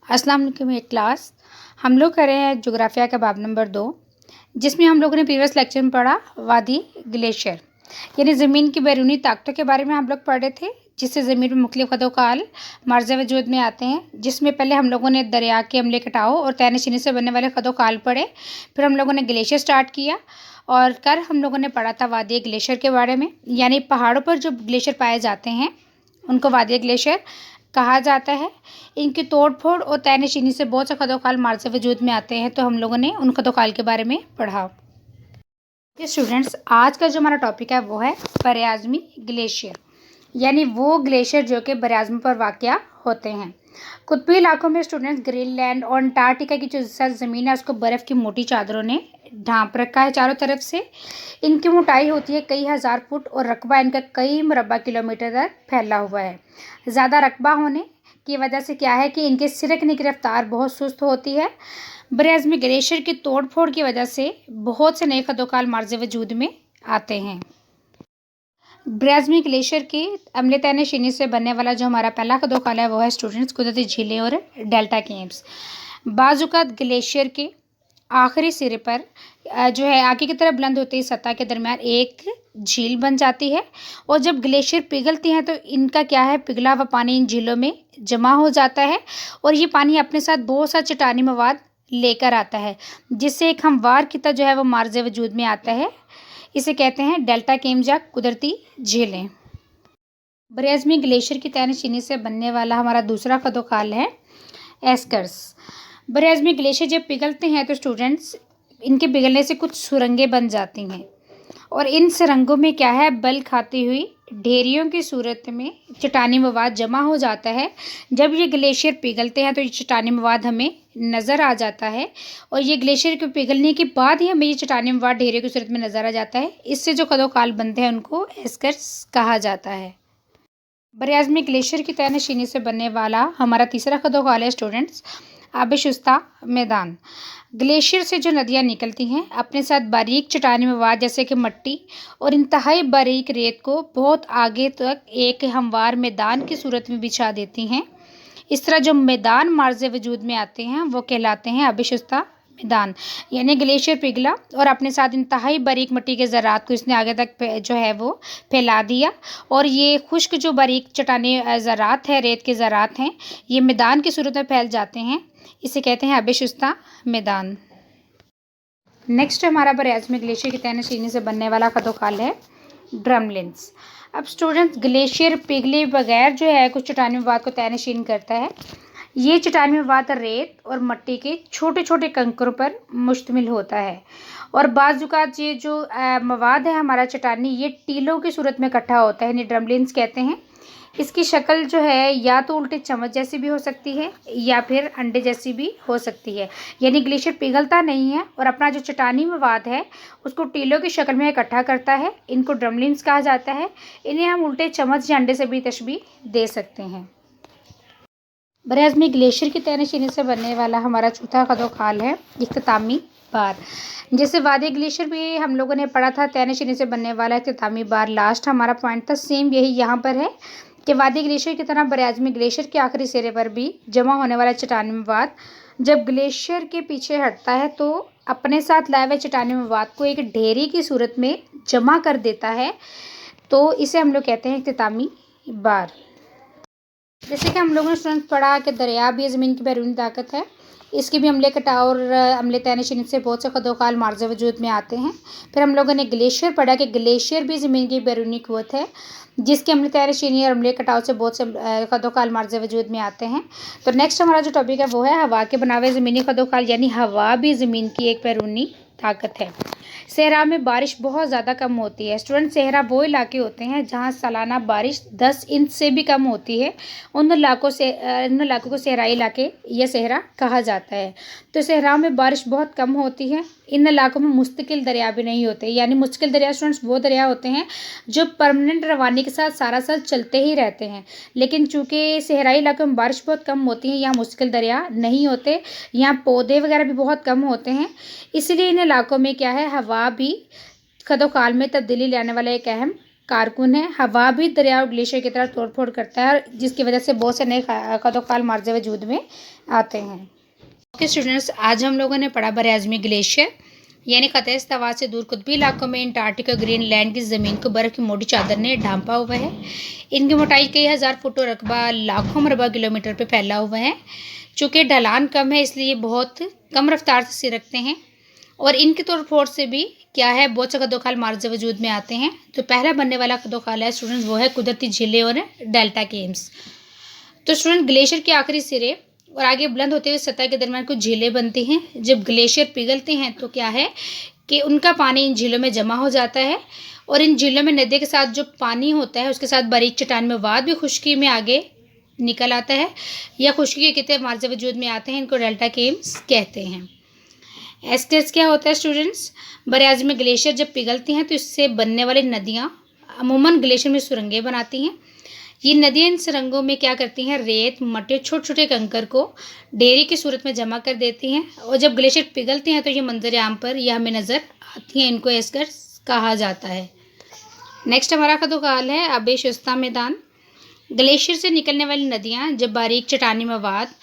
अस्सलाम वालेकुम ये क्लास हम लोग कर रहे हैं जोग्राफिया का बाब नंबर 2 जिसमें हम लोगों ने प्रीवियस लेक्चर में पढ़ा वादी ग्लेशियर यानी ज़मीन की बैरूनी ताकतों के बारे में हम लोग पढ़े थे जिससे ज़मीन में मुख्तलिफ खदोकाल मर्ज़ वजूद में आते हैं जिसमें पहले हम लोगों ने दरिया के अम्ले कटाव और तैरनशीनी से बनने वाले खदोकाल पढ़े। फिर हम लोगों ने ग्लेशियर स्टार्ट किया और कल हम लोगों ने पढ़ा था वादी ग्लेशियर के बारे में, यानी पहाड़ों पर जो ग्लेशियर पाए जाते हैं उनको वादी ग्लेशियर कहा जाता है। इनकी तोड़ फोड़ और तैरनशीनी से बहुत से खदोकाल मर्ज़ वजूद में आते हैं, तो हम लोगों ने उन खदोकाल के बारे में पढ़ा। स्टूडेंट्स, आज का जो हमारा टॉपिक है वो है बरआज़मी ग्लेशियर, यानी वो ग्लेशियर जो कि बरआज़मी पर वाक़या होते हैं। कुतबी इलाकों में स्टूडेंट्स ग्रीनलैंड और अंटार्कटिका की जो ज़मीन है उसको बर्फ़ की मोटी चादरों ने ढांप रखा है चारों तरफ से। इनकी मोटाई होती है कई हज़ार फुट और रकबा इनका कई मुरबा किलोमीटर तक फैला हुआ है। ज़्यादा रकबा होने की वजह से क्या है कि इनके सिरकने की रफ्तार बहुत सुस्त होती है। बरआज़मी ग्लेशियर की तोड़ फोड़ की वजह से बहुत से नए खदोकाल मर्ज़ वजूद में आते हैं। बरआज़मी ग्लेशियर की अम्ले तैरनशीनी से बनने वाला जो हमारा पहला खदोकाल है वो है स्टूडेंट्स कुदरती झीलें और डेल्टा केव्स। बाज़-औक़ात ग्लेशियर के आखिरी सिरे पर जो है आगे की तरफ बुलंद होती सतह के दरमियान एक झील बन जाती है और जब ग्लेशियर पिघलती हैं तो इनका क्या है, पिघला हुआ पानी इन झीलों में जमा हो जाता है और ये पानी अपने साथ बहुत सा चट्टानी मवाद लेकर आता है जिससे एक हमवार की तरह जो है वो मर्ज़ वजूद में आता है। इसे कहते हैं डेल्टा केव्स या कुदरती झीलें। बरआज़मी ग्लेशियर की तैरनशीनी से बनने वाला हमारा दूसरा खदोकाल है एस्कर्स। बरआज़मी ग्लेशियर जब पिघलते हैं तो स्टूडेंट्स इनके पिघलने से कुछ सुरंगें बन जाती हैं और इन सुरंगों में क्या है, बल खाती हुई ढेरियों की सूरत में चट्टानी मवाद जमा हो जाता है। जब ये ग्लेशियर पिघलते हैं तो ये चट्टानी मवाद हमें नज़र आ जाता है और ये ग्लेशियर के पिघलने के बाद ही हमें ये चट्टानी मवाद ढेरियों की सूरत में नज़र आ जाता है। इससे जो खदोकाल बनते हैं उनको एस्कर्स कहा जाता है। बरआज़मी ग्लेशियर की तैरनशीनी से बनने वाला हमारा तीसरा खदोकाल है स्टूडेंट्स आबिशुस्ता मैदान। ग्लेशियर से जो नदियाँ निकलती हैं अपने साथ बारीक चट्टानी मवाद जैसे कि मिट्टी और इंतहाई बारीक रेत को बहुत आगे तक एक हमवार मैदान की सूरत में बिछा देती हैं। इस तरह जो मैदान मर्ज़ वजूद में आते हैं वो कहलाते हैं आबिशुस्ता मैदान। यानी ग्लेशियर पिघला और अपने साथ इंतहाई बारीक मिट्टी के ज़रात को इसने आगे तक जो है वो फैला दिया और ये खुश्क जो बारीक चट्टानी ज़रात है, रेत के ज़रात हैं, ये मैदान की सूरत में फैल जाते हैं। इसे कहते हैं आबिशुस्ता मैदान। नेक्स्ट हमारा बरआज़मी ग्लेशियर की तैरनशीनी से बनने वाला खदोकाल है ड्रमलिन्स। अब स्टूडेंट्स ग्लेशियर पिघले बगैर जो है कुछ चट्टानी मवाद को तैरनशीन करता है। ये चट्टानी मवाद रेत और मिट्टी के छोटे छोटे कंकरों पर मुश्तमिल होता है और बाज़-औक़ात ये जो मवाद है हमारा चट्टानी ये टीलों की सूरत में इकट्ठा होता है, इन्हें ड्रमलिन्स कहते हैं। इसकी शक्ल जो है या तो उल्टे चम्मच जैसी भी हो सकती है या फिर अंडे जैसी भी हो सकती है। यानी ग्लेशियर पिघलता नहीं है और अपना जो चट्टानी मवाद है उसको टीलों की शक्ल में इकट्ठा करता है। इनको ड्रमलिन्स कहा जाता है। इन्हें हम उल्टे चम्मच या अंडे से भी तशबीह दे सकते हैं। बरआज़मी ग्लेशियर की तैरनशीनी से बनने वाला हमारा चौथा खदोकाल है इख्तितामी बार। जैसे वादी ग्लेशियर भी हम लोगों ने पढ़ा था, तैरनशीनी से बनने वाला इख्तितामी बार लास्ट हमारा पॉइंट था, सेम यही यहाँ पर है कि वादी ग्लेशियर की तरह बरआज़मी ग्लेशियर के आखिरी सिरे पर भी जमा होने वाला चट्टानी मवाद जब ग्लेशियर के पीछे हटता है तो अपने साथ लाए हुए चट्टानी मवाद को एक ढेरी की सूरत में जमा कर देता है, तो इसे हम लोग कहते हैं इख्तितामी बार। जैसे कि हम लोगों ने स्टूडेंट्स पढ़ा कि दरिया भी ज़मीन की बैरूनी ताकत है, इसके भी अम्ले कटाव और अम्ले तैरनशीनी से बहुत से खदोकाल मर्ज़ वजूद में आते हैं। फिर हम लोगों ने ग्लेशियर पढ़ा कि ग्लेशियर भी ज़मीन की बैरूनी क़ुव्वत है जिसके अम्ले तैरनशीनी और अम्ले कटाव से बहुत से खदोकाल मर्ज़ वजूद में आते हैं। तो नेक्स्ट हमारा जो टॉपिक है वो है हवा के बनावे ज़मीनी खदोकाल, यानी हवा भी ज़मीन की एक बैरूनी ताकत है। सहरा में बारिश बहुत ज़्यादा कम होती है। स्टूडेंट, सहरा वो इलाके होते हैं जहाँ सालाना बारिश 10 इंच से भी कम होती है। उन इलाकों को सहराई इलाके या सहरा कहा जाता है। तो सहरा में बारिश बहुत कम होती है। इन इलाकों में मुस्तकिल दरिया भी नहीं होते, यानी मुस्तकिल दरिया स्टूडेंट्स वो दरिया होते हैं जो परमानेंट रवानी के साथ सारा साल चलते ही रहते हैं। लेकिन चूँकि सहराई इलाकों में बारिश बहुत कम होती है, यहाँ मुस्तकिल दरिया नहीं होते, यहाँ पौधे वगैरह भी बहुत कम होते हैं, इसलिए इन इलाकों में क्या है, हवा भी खदोकाल में तब्दीली लाने वाला एक अहम कारकुन है। हवा भी दरिया और ग्लेशियर की तरह तोड़-फोड़ करता है, जिसकी वजह से बहुत से नए कदोकाल मार्जे वजूद में आते हैं। ओके स्टूडेंट्स, आज हम लोगों ने पढ़ा बरआज़मी ग्लेशियर यानी ख़तः इस्तिवा से दूर कुतबी इलाकों में अंटार्कटिका ग्रीनलैंड की ज़मीन को बर्फ़ की मोटी चादर ने ढांपा हुआ है। इनकी मोटाई कई हज़ार फुट और रकबा लाखों मरबा किलोमीटर पर फैला हुआ है। चूँकि ढलान कम है, इसलिए बहुत कम रफ्तार से सिरकते हैं और इनके तोड़ फोड़ से भी क्या है, बहुत से कदोखाल मार्जे वजूद में आते हैं। तो पहला बनने वाला कदोखाल है स्टूडेंट्स, वो है कुदरती झीलें और डेल्टा केव्स। तो स्टूडेंट, ग्लेशियर के आखिरी सिरे और आगे बुलंद होते हुए सतह के दरमियान कुछ झीलें बनती हैं। जब ग्लेशियर पिघलते हैं तो क्या है कि उनका पानी इन झीलों में जमा हो जाता है और इन झीलों में नदी के साथ जो पानी होता है उसके साथ बारीक चट्टान में वाद भी खुश्की में आगे निकल आता है या खुश्की के कितने मार्जे वजूद में आते हैं। इनको डेल्टा केव्स कहते हैं। एस्केस क्या होता है स्टूडेंट्स? बरआज़मी ग्लेशियर जब पिघलती हैं तो इससे बनने वाली नदियाँ अमूमन ग्लेशियर में सुरंगें बनाती हैं। ये नदियाँ इन सुरंगों में क्या करती हैं, रेत मट्टी छोटे छोटे कंकर को डेरे की सूरत में जमा कर देती हैं और जब ग्लेशियर पिघलते हैं तो ये मंजर आम पर यह हमें नज़र आती हैं। इनको एस्केस कहा जाता है। नेक्स्ट हमारा कदोकाल है आबे-ए-शुस्ता मैदान। ग्लेशियर से निकलने वाली नदियाँ जब बारीक चट्टानी मवाद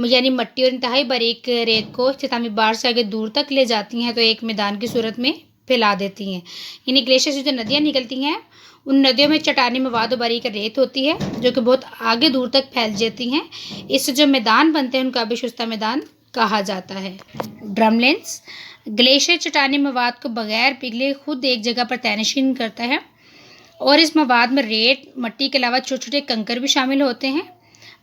यानी मट्टी और इंतहाई बारीक रेत को इख्तितामी बार से आगे दूर तक ले जाती हैं तो एक मैदान की सूरत में फैला देती हैं। यानी ग्लेशियर से जो नदियाँ निकलती हैं उन नदियों में चट्टानी मवाद और बारीक रेत होती है जो कि बहुत आगे दूर तक फैल जाती हैं। इससे जो मैदान बनते हैं उनका आबे-ए-शुस्ता मैदान कहा जाता है। ड्रमलेंस, ग्लेशियर चट्टानी मवाद को बगैर पिघले खुद एक जगह पर तैनाशीन करता है और इस मवाद में रेत मट्टी के अलावा छोटे छोटे कंकर भी शामिल होते हैं।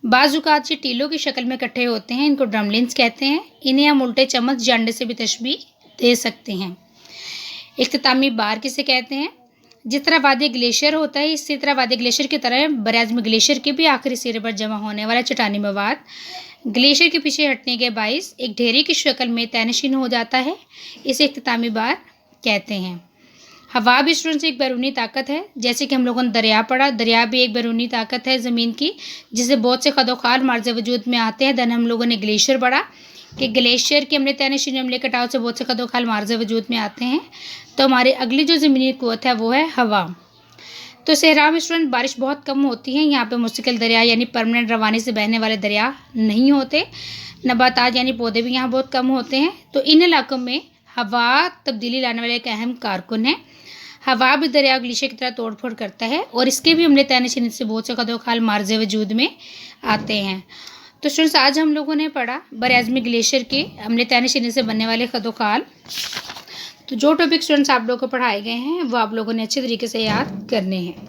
बाज़-औक़ात ये टीलों की शक्ल में इकट्ठे होते हैं। इनको ड्रमलिन्स कहते हैं। इन्हें हम उल्टे चम्मच या अंडे से भी तशबीह दे सकते हैं। इख्तितामी बार किसे कहते हैं? जिस तरह वादी ग्लेशियर होता है इसी तरह वादी ग्लेशियर की तरह बरआज़मी ग्लेशियर के भी आखिरी सिरे पर जमा होने वाला चट्टानी मवाद ग्लेशियर के पीछे हटने के बाइस एक ढेरे की शक्ल में तैनाशीन हो जाता है। इसे इख्तितामी बार कहते हैं। हवा भी स्टूडेंट्स एक बैरूनी ताकत है। जैसे कि हम लोगों ने दरिया पढ़ा, दरिया भी एक बैरूनी ताकत है ज़मीन की जिससे बहुत से कदोखाल मार्जे वजूद में आते हैं। देन हम लोगों ने ग्लेशियर पढ़ा कि ग्लेशियर के हमले तैनाशीन हमले कटाव से बहुत से कदोखाल मार्जे वजूद में आते हैं। तो हमारी अगली जो ज़मीनी क़ुव्वत है वो है हवा। तो सहरा में स्टूडेंट बारिश बहुत कम होती है। यहाँ पे मुस्तकिल दरिया यानी परमानेंट रवानी से बहने वाले दरिया नहीं होते। नबातात यानी पौधे भी यहाँ बहुत कम होते हैं। तो इन इलाकों में हवा तब्दीली लाने वाले एक अहम कारकुन है। हवा भी दरिया ग्लेशियर की तरह तोड़ फोड़ करता है और इसके भी हमले तैनाशीन से बहुत से कदोखाल मार्जे वजूद में आते हैं। तो स्टूडेंट्स, आज हम लोगों ने पढ़ा बरआज़मी ग्लेशियर के हमले तैनाशीन से बनने वाले कदोखाल। तो जो टॉपिक स्टूडेंट्स आप लोगों को पढ़ाए गए हैं वो आप लोगों ने अच्छे तरीके से याद करने हैं।